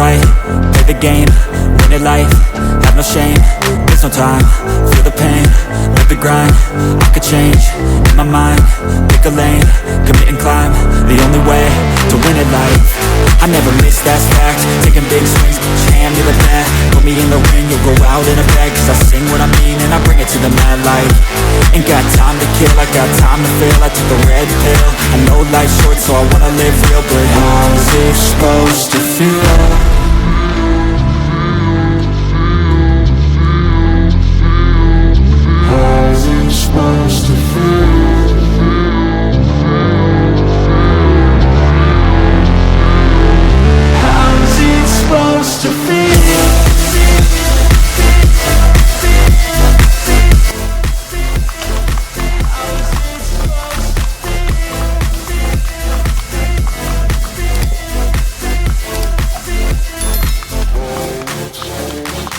right, play the game, win it life, have no shame, there's no time, feel the pain, live the grind, I could change, in my mind, pick a lane, commit and climb, the only way to win it life. I never miss, that's fact, taking big swings, put your hand to the bat, put me in the ring, you'll go out in a bag, cause I sing what I mean and I bring it to the mad light. Ain't got time to kill, I got time to feel, I took the red pill, I know life's short so I wanna live real, but how's it supposed to feel? How's it supposed to feel? How's it supposed to feel?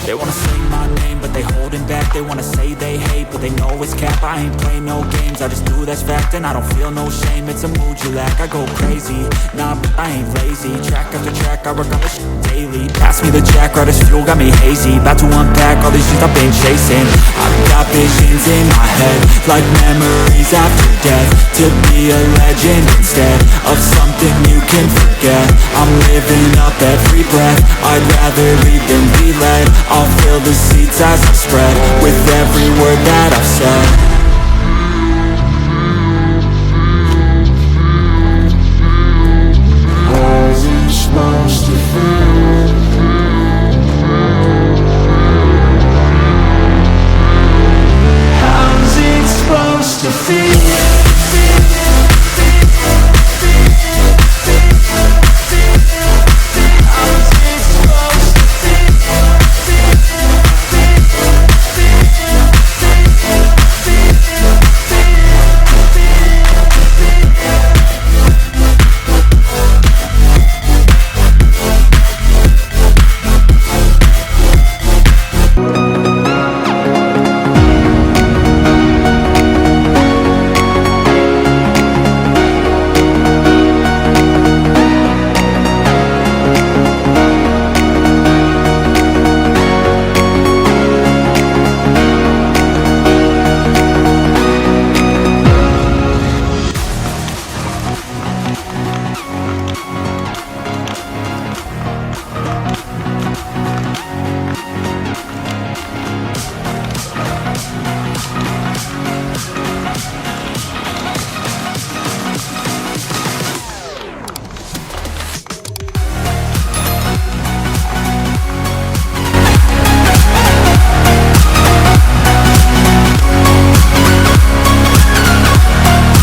They wanna say my name, but they holding back. They wanna say they hate, but they know it's cap. I ain't play no games, I just do that's fact. And I don't feel no shame, it's a mood you lack. I go crazy, nah, but I ain't lazy. Track after track, I work on this shit daily. Pass me the jack, right as fuel, got me hazy. About to unpack all these shit I've been chasing. I've got visions in my head, like memories after death. To be a legend instead of something you can forget. I'm living up every breath, I'd rather lead than be led. I'll fill the seats as I spread with every word that I've said.